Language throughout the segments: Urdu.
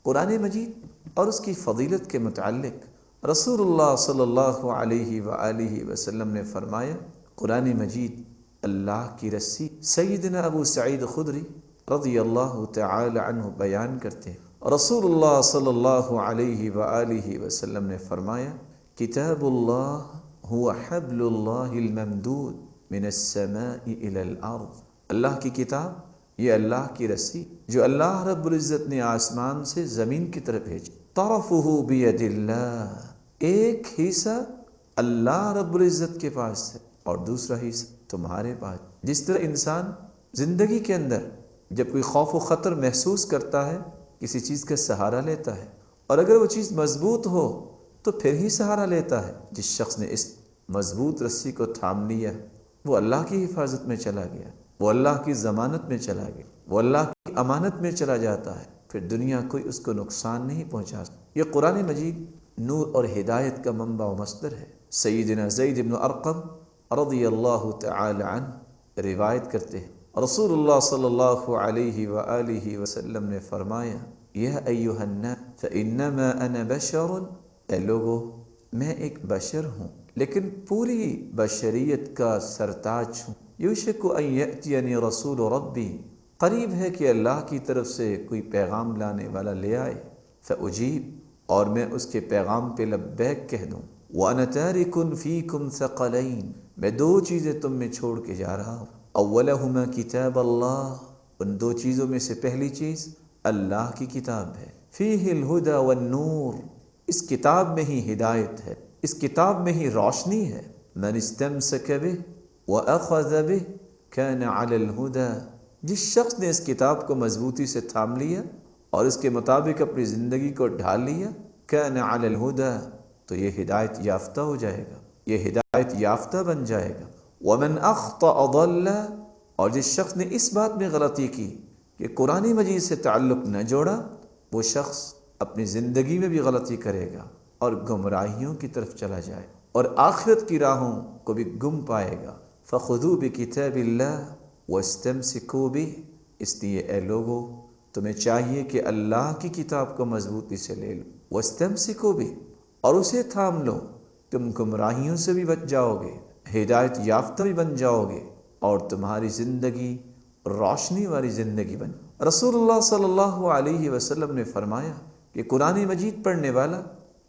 قرآن مجید اور اس کی فضیلت کے متعلق رسول اللہ صلی اللہ علیہ وآلہ وسلم نے فرمایا، قرآن مجید اللہ کی رسی۔ سیدنا ابو سعید خدری رضی اللہ تعالی عنہ بیان کرتے ہیں، رسول اللہ صلی اللہ علیہ وآلہ وسلم نے فرمایا، کتاب اللہ هو حبل اللہ الممدود من السماء الى الارض۔ اللہ کی کتاب یہ اللہ کی رسی جو اللہ رب العزت نے آسمان سے زمین کی طرف بھیجی۔ طرفہ بید اللہ، ایک حصہ اللہ رب العزت کے پاس ہے اور دوسرا حصہ تمہارے پاس۔ جس طرح انسان زندگی کے اندر جب کوئی خوف و خطر محسوس کرتا ہے کسی چیز کا سہارا لیتا ہے، اور اگر وہ چیز مضبوط ہو تو پھر ہی سہارا لیتا ہے۔ جس شخص نے اس مضبوط رسی کو تھام لیا وہ اللہ کی حفاظت میں چلا گیا، وہ اللہ کی ضمانت میں چلا گیا، وہ اللہ کی امانت میں چلا جاتا ہے، پھر دنیا کوئی اس کو نقصان نہیں پہنچا سکتا۔ یہ قرآن مجید نور اور ہدایت کا منبع و مصدر ہے۔ سیدنا زید بن ارقم رضی اللہ تعالی عنہ روایت کرتے ہیں، رسول اللہ صلی اللہ علیہ وآلہ وسلم نے فرمایا، یا ایھا الناس فانما انا بشر، اے لوگو میں ایک بشر ہوں لیکن پوری بشریت کا سرتاج ہوں۔ یوشک ان یأتینی رسول ربی، قریب ہے کہ اللہ کی طرف سے کوئی پیغام لانے والا لے آئے، فاجیب، اور میں اس کے پیغام پہ لبیک کہہ دوں۔ وانا تارک فیکم ثقلین، میں دو چیزیں تم میں چھوڑ کے جا رہا ہوں، اولہما کتاب اللہ، ان دو چیزوں میں سے پہلی چیز اللہ کی کتاب ہے، فیہ الہدی والنور، اس کتاب میں ہی ہدایت ہے، اس کتاب میں ہی روشنی ہے۔ من استمسک بہ واخذ بہ کان علی الہدی، جس شخص نے اس کتاب کو مضبوطی سے تھام لیا اور اس کے مطابق اپنی زندگی کو ڈھال لیا، کان علی الہدی، تو یہ ہدایت یافتہ ہو جائے گا، یہ ہدایت یافتہ بن جائے گا۔ ومن اخطأ ضل، اور جس شخص نے اس بات میں غلطی کی کہ قرآن مجید سے تعلق نہ جوڑا، وہ شخص اپنی زندگی میں بھی غلطی کرے گا اور گمراہیوں کی طرف چلا جائے اور آخرت کی راہوں کو بھی گم پائے گا۔ فخذوا بکتاب اللہ واستمسکوا بہ، اس لیے اے لوگو تمہیں چاہیے کہ اللہ کی کتاب کو مضبوطی سے لے لو، واستمسکوا بہ، اور اسے تھام لو، تم گمراہیوں سے بھی بچ جاؤ گے، ہدایت یافتہ بھی بن جاؤ گے، اور تمہاری زندگی روشنی والی زندگی بن۔ رسول اللہ صلی اللہ علیہ وسلم نے فرمایا کہ قرآن مجید پڑھنے والا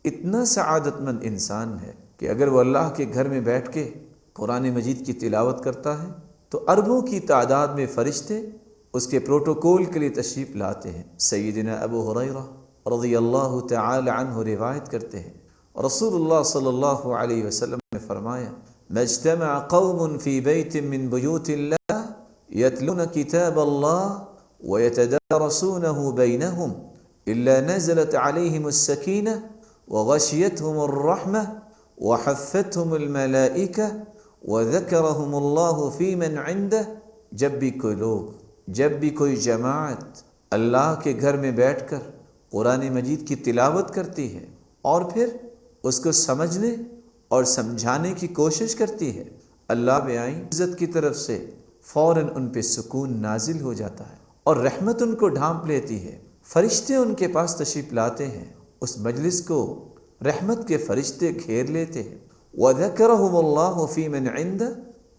اتنا سعادت مند انسان ہے کہ اگر وہ اللہ کے گھر میں بیٹھ کے قرآن مجید کی تلاوت کرتا ہے تو اربوں کی تعداد میں فرشتے اس کے پروٹوکول کے لیے تشریف لاتے ہیں۔ سیدنا ابو ہریرہ رضی اللہ تعالی عنہ روایت کرتے ہیں، رسول اللہ صلی اللہ علیہ وسلم نے فرمایا، ما اجتمع قوم فی بیت من بیوت اللہ یتلون کتاب اللہ ویتدارسونہ بینہم الا نزلت علیہم السکینہ وغشیتہم الرحمہ وحفتہم الملائکہ وذکرہم اللہ فی من عندہ۔ جب بھی کوئی لوگ، جب بھی کوئی جماعت اللہ کے گھر میں بیٹھ کر قرآن مجید کی تلاوت کرتی ہے اور پھر اس کو سمجھنے اور سمجھانے کی کوشش کرتی ہے، اللہ بیائی عزت کی طرف سے فوراً ان پہ سکون نازل ہو جاتا ہے اور رحمت ان کو ڈھانپ لیتی ہے، فرشتے ان کے پاس تشریف لاتے ہیں، اس مجلس کو رحمت کے فرشتے گھیر لیتے ہیں۔ وَذَكَرَهُمُ اللَّهُ فِي مَنْ عِنْدَهُ،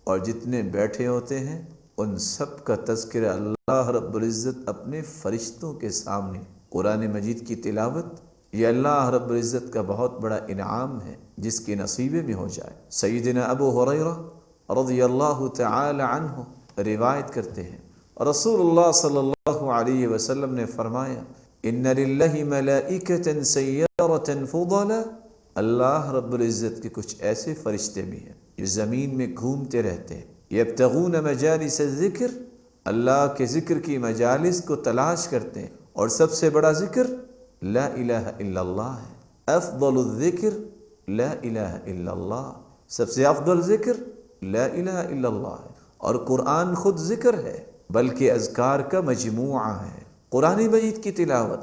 اور جتنے بیٹھے ہوتے ہیں ان سب کا تذکرہ اللہ رب العزت اپنے فرشتوں کے سامنے۔ قرآن مجید کی تلاوت یہ اللہ رب العزت کا بہت بڑا انعام ہے جس کے نصیبے میں ہو جائے۔ سیدنا ابو ہریرہ رضی اللہ تعالی عنہ روایت کرتے ہیں، رسول اللہ صلی اللہ علیہ وسلم نے فرمایا، ان للہ ملائکۃ سیارۃ فضلا، اللہ رب العزت کے کچھ ایسے فرشتے بھی ہیں جو زمین میں گھومتے رہتے ہیں، یبتغون مجالس الذکر، اللہ کے ذکر کی مجالس کو تلاش کرتے ہیں، اور سب سے بڑا ذکر لا الہ الا اللہ ہے، افضل الذکر لا الہ الا اللہ، سب سے افضل ذکر لا الہ الا اللہ ہے، اور قرآن خود ذکر ہے بلکہ اذکار کا مجموعہ ہے۔ قرآن مجید کی تلاوت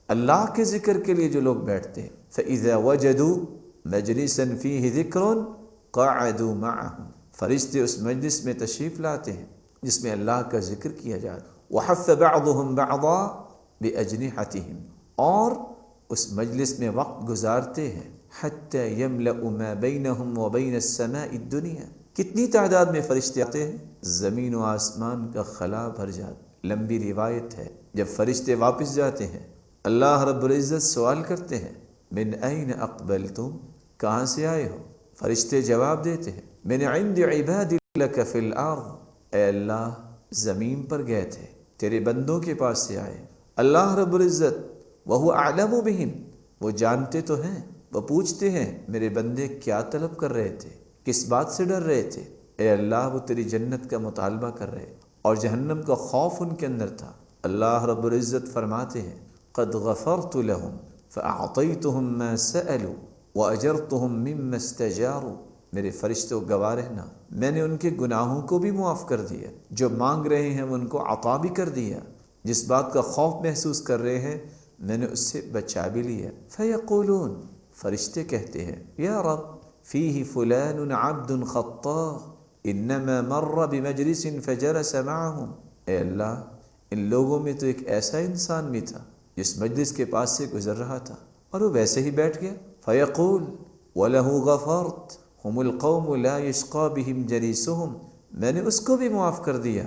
اللہ کے ذکر کے لیے جو لوگ بیٹھتے ہیں، فَإِذَا وَجَدُوا مَجْلِسًا فِيهِ ذِكْرٌ قَعَدُوا مَعَهُ، فرشتے اس مجلس میں تشریف لاتے ہیں جس میں اللہ کا ذکر کیا جاتا ہے۔ وَحَثَّ بَعْضُهُمْ بَعْضًا بِأَجْنِحَتِهِمْ، اور اس مجلس میں وقت گزارتے ہیں حتی یملأ ما بینہم و بین السماء الدنیا. کتنی تعداد میں فرشتے آتے ہیں؟ زمین و آسمان کا خلا بھر جاتا. لمبی روایت ہے جب فرشتے واپس جاتے ہیں اللہ رب العزت سوال کرتے ہیں من این اقبلتم، کہاں سے آئے ہو؟ فرشتے جواب دیتے ہیں من عند عباد لک فی الارض، اے اللہ زمین پر گئے تھے تیرے بندوں کے پاس سے آئے. اللہ رب العزت وہو اعلم بہم، وہ جانتے تو ہیں، وہ پوچھتے ہیں میرے بندے کیا طلب کر رہے تھے، کس بات سے ڈر رہے تھے. اے اللہ وہ تیری جنت کا مطالبہ کر رہے اور جہنم کا خوف ان کے اندر تھا. اللہ رب العزت فرماتے ہیں قد غفرت لهم فاعطيتهم ما سألوا واجرتهم مما استجاروا. میرے فرشتوں گواہ رہنا میں نے ان کے گناہوں کو بھی معاف کر دیا، جو مانگ رہے ہیں ان کو عطا بھی کر دیا، جس بات کا خوف محسوس کر رہے ہیں میں نے اس سے بچا بھی لیا. فیقولون، فرشتے کہتے ہیں یا رب فیہ فلان عبد خطاء انما مر بمجلس فجلس معهم. اے اللہ ان لوگوں میں تو ایک ایسا انسان بھی تھا جس مجلس کے پاس سے گزر رہا تھا اور وہ ویسے ہی بیٹھ گیا. فیقول وَلَهُ غَفَرْتُ هُمُ الْقَوْمُ لَا يَشْقَى بِهِمْ جَلِيسُهُمْ. میں نے اس کو بھی معاف کر دیا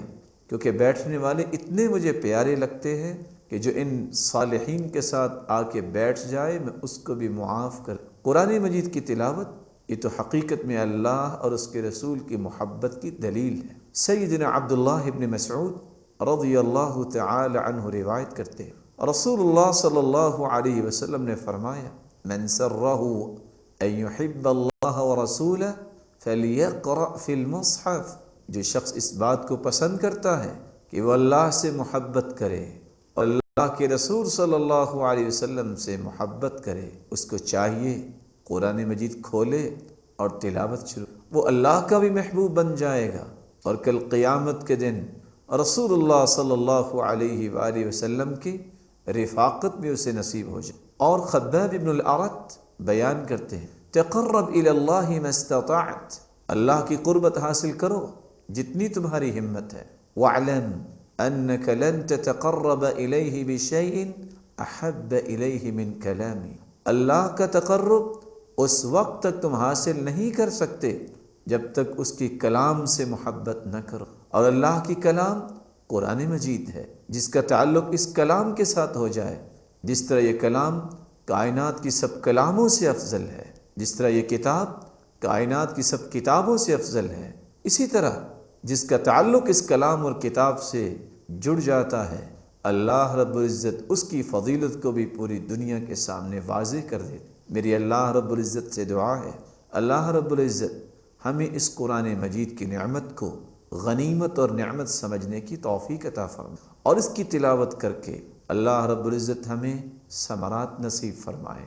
کیونکہ بیٹھنے والے اتنے مجھے پیارے لگتے ہیں کہ جو ان صالحین کے ساتھ آ کے بیٹھ جائے میں اس کو بھی معاف کر. قرآن مجید کی تلاوت یہ تو حقیقت میں اللہ اور اس کے رسول کی محبت کی دلیل ہے. سیدنا عبداللہ ابن مسعود رضی اللہ تعالی عنہ روایت کرتے ہیں رسول اللہ صلی اللہ علیہ وسلم نے فرمایا من سرہ ان یحب اللہ ورسولہ فلیقرأ فی المصحف. جو شخص اس بات کو پسند کرتا ہے کہ وہ اللہ سے محبت کرے اور اللہ کے رسول صلی اللہ علیہ وسلم سے محبت کرے، اس کو چاہیے قرآن مجید کھولے اور تلاوت شروع. وہ اللہ کا بھی محبوب بن جائے گا اور کل قیامت کے دن رسول اللہ صلی اللہ علیہ وآلہ وسلم کی رفاقت میں اسے نصیب ہو جائے. اور خباب ابن الارت بیان کرتے ہیں تقرب الی اللہ ما استطعت، اللہ کی قربت حاصل کرو جتنی تمہاری ہمت ہے. وَاعْلَمْ أَنَّكَ لَن تَتَقَرَّبَ إِلَيْهِ بِشَيْءٍ أَحَبَّ إِلَيْهِ مِنْ كَلَامِهِ. اللہ کا تقرب اس وقت تک تم حاصل نہیں کر سکتے جب تک اس کی کلام سے محبت نہ کرو. اور اللہ کی کلام قرآن مجید ہے جس کا تعلق اس کلام کے ساتھ ہو جائے. جس طرح یہ کلام کائنات کی سب کلاموں سے افضل ہے، جس طرح یہ کتاب کائنات کی سب کتابوں سے افضل ہے، اسی طرح جس کا تعلق اس کلام اور کتاب سے جڑ جاتا ہے اللہ رب العزت اس کی فضیلت کو بھی پوری دنیا کے سامنے واضح کر دے. میری اللہ رب العزت سے دعا ہے اللہ رب العزت ہمیں اس قرآن مجید کی نعمت کو غنیمت اور نعمت سمجھنے کی توفیق عطا فرمائے اور اس کی تلاوت کر کے اللہ رب العزت ہمیں ثمرات نصیب فرمائے.